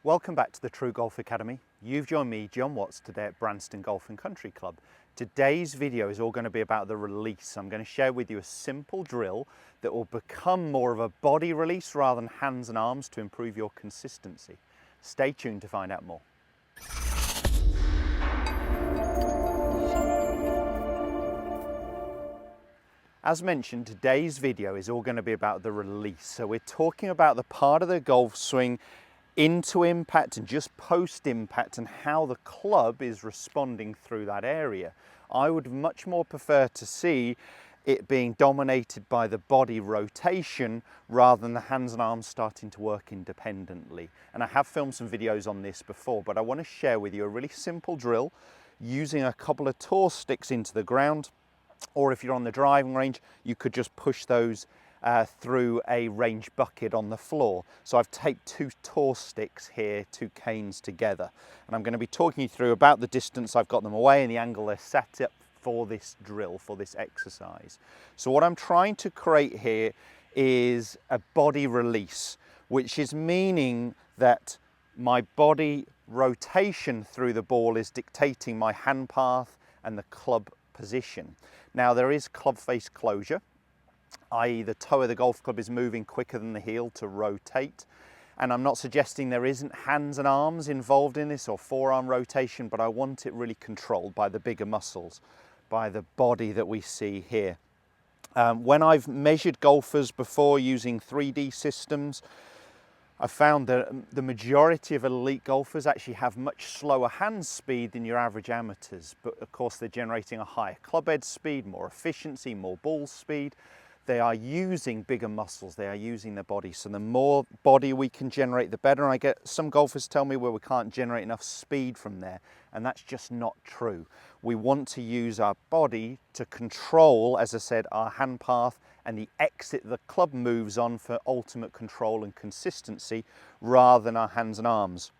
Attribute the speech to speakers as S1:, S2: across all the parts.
S1: Welcome back to the TruGolf Academy. You've joined me, Jon Watts, today at Branston Golf and Country Club. Today's video is all going to be about the release. I'm going to share with you a simple drill that will become more of a body release rather than hands and arms to improve your consistency. Stay tuned to find out more. As mentioned, today's video is all going to be about the release. So we're talking about the part of the golf swing into impact and just post impact and how the club is responding through that area. I would much more prefer to see it being dominated by the body rotation rather than the hands and arms starting to work independently. And I have filmed some videos on this before, but I want to share with you a really simple drill using a couple of tour sticks into the ground, or if you're on the driving range, you could just push those through a range bucket on the floor. So I've taped two tour sticks here, two canes together, and I'm going to be talking you through about the distance I've got them away and the angle they're set up for this drill, for this exercise. So what I'm trying to create here is a body release, which is meaning that my body rotation through the ball is dictating my hand path and the club position. Now there is club face closure, i.e. the toe of the golf club is moving quicker than the heel to rotate. And I'm not suggesting there isn't hands and arms involved in this or forearm rotation, but I want it really controlled by the bigger muscles, by the body that we see here. When I've measured golfers before using 3D systems, I found that the majority of elite golfers actually have much slower hand speed than your average amateurs. But of course, they're generating a higher club head speed, more efficiency, more ball speed. They are using bigger muscles, they are using their body. So the more body we can generate, the better. And I get some golfers tell me, well, we can't generate enough speed from there. And that's just not true. We want to use our body to control, as I said, our hand path and the exit the club moves on for ultimate control and consistency rather than our hands and arms.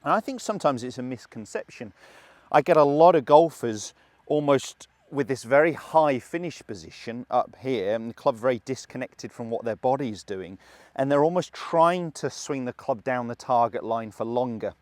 S1: And I think sometimes it's a misconception. I get a lot of golfers almost with this very high finish position up here, and the club very disconnected from what their body's doing, and they're almost trying to swing the club down the target line for longer.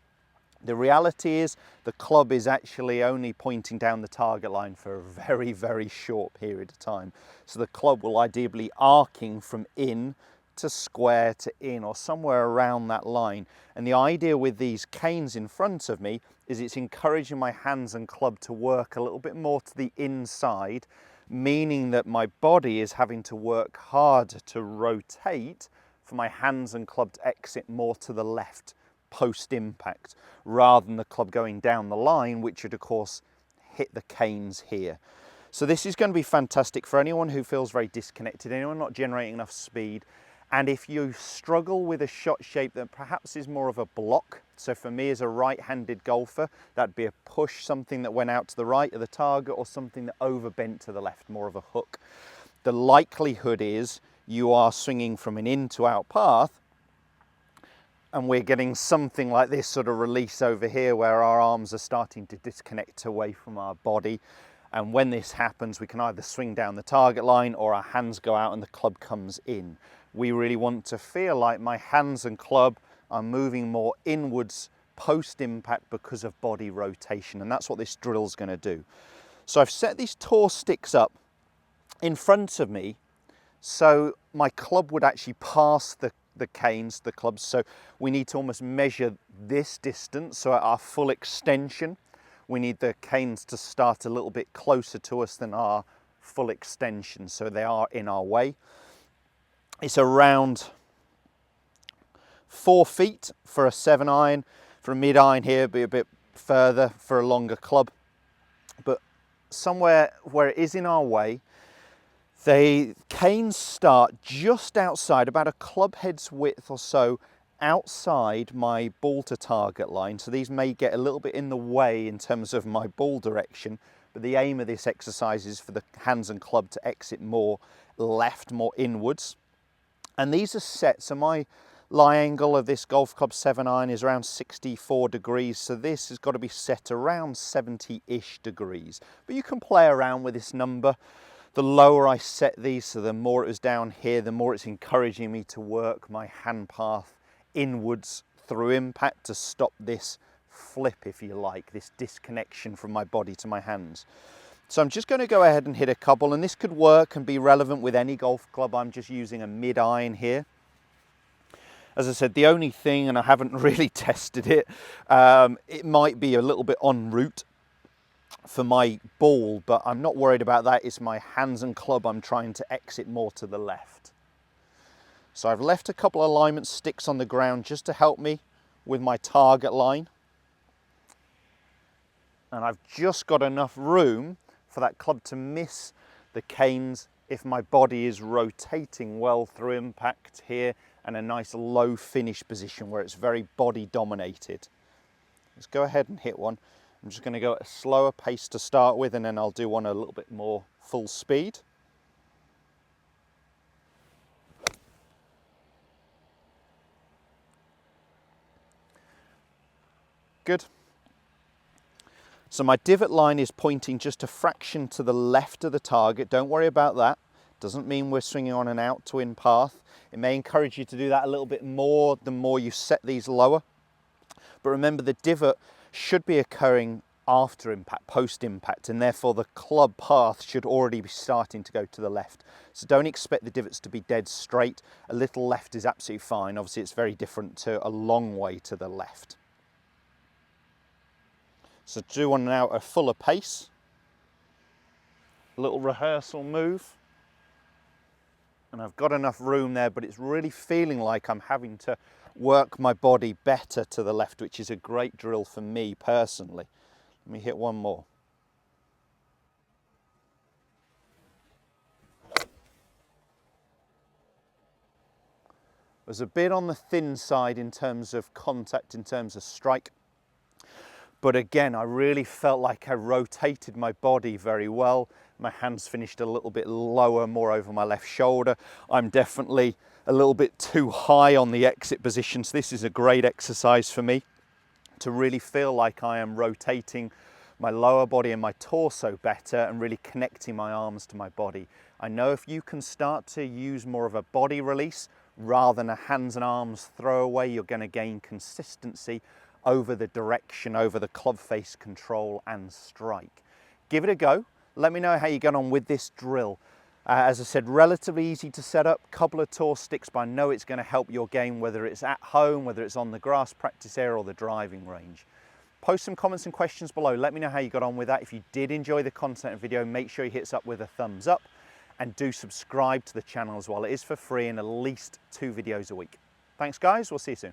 S1: The reality is the club is actually only pointing down the target line for a very, very short period of time. So the club will ideally be arcing from in to square to in or somewhere around that line. And the idea with these canes in front of me is it's encouraging my hands and club to work a little bit more to the inside, meaning that my body is having to work harder to rotate for my hands and club to exit more to the left post impact rather than the club going down the line, which would of course hit the canes here. So this is going to be fantastic for anyone who feels very disconnected, anyone not generating enough speed. And if you struggle with a shot shape that perhaps is more of a block, so for me as a right-handed golfer, that'd be a push, something that went out to the right of the target, or something that overbent to the left, more of a hook. The likelihood is you are swinging from an in to out path, and we're getting something like this sort of release over here where our arms are starting to disconnect away from our body. And when this happens, we can either swing down the target line or our hands go out and the club comes in. We really want to feel like my hands and club are moving more inwards post impact because of body rotation. And that's what this drill is going to do. So I've set these tour sticks up in front of me so my club would actually pass the canes, the clubs. So we need to almost measure this distance. So at our full extension, we need the canes to start a little bit closer to us than our full extension. So they are in our way. It's around 4 feet for a 7-iron. For a mid-iron here, it'd be a bit further for a longer club. But somewhere where it is in our way, the canes start just outside, about a club head's width or so outside my ball to target line. So these may get a little bit in the way in terms of my ball direction, but the aim of this exercise is for the hands and club to exit more left, more inwards. And these are set, so my lie angle of this golf club 7-iron is around 64 degrees, so this has got to be set around 70-ish degrees. But you can play around with this number. The lower I set these, so the more it was down here, the more it's encouraging me to work my hand path inwards through impact to stop this flip, if you like, this disconnection from my body to my hands. So I'm just going to go ahead and hit a couple, and this could work and be relevant with any golf club. I'm just using a mid-iron here. As I said, the only thing, and I haven't really tested it, it might be a little bit en route for my ball, but I'm not worried about that. It's my hands and club I'm trying to exit more to the left. So I've left a couple of alignment sticks on the ground just to help me with my target line. And I've just got enough room for that club to miss the canes if my body is rotating well through impact here, and a nice low finish position where it's very body dominated. Let's go ahead and hit one. I'm just going to go at a slower pace to start with, and then I'll do one a little bit more full speed. Good. So my divot line is pointing just a fraction to the left of the target. Don't worry about that. Doesn't mean we're swinging on an out to in path. It may encourage you to do that a little bit more the more you set these lower. But remember, the divot should be occurring after impact, post impact, and therefore the club path should already be starting to go to the left. So don't expect the divots to be dead straight. A little left is absolutely fine. Obviously it's very different to a long way to the left. So do one now at a fuller pace. A little rehearsal move. And I've got enough room there, but it's really feeling like I'm having to work my body better to the left, which is a great drill for me personally. Let me hit one more. Was a bit on the thin side in terms of contact, in terms of strike. But again, I really felt like I rotated my body very well. My hands finished a little bit lower, more over my left shoulder. I'm definitely a little bit too high on the exit position. So this is a great exercise for me to really feel like I am rotating my lower body and my torso better and really connecting my arms to my body. I know if you can start to use more of a body release rather than a hands and arms throwaway, you're going to gain consistency over the direction, over the club face control and strike. Give it a go. Let me know how you get on with this drill. As I said, relatively easy to set up, couple of tour sticks, but I know it's going to help your game, whether it's at home, whether it's on the grass practice area or the driving range. Post some comments and questions below. Let me know how you got on with that. If you did enjoy the content of the video, make sure you hit us up with a thumbs up and do subscribe to the channel as well. It is for free and at least 2 videos a week. Thanks guys, we'll see you soon.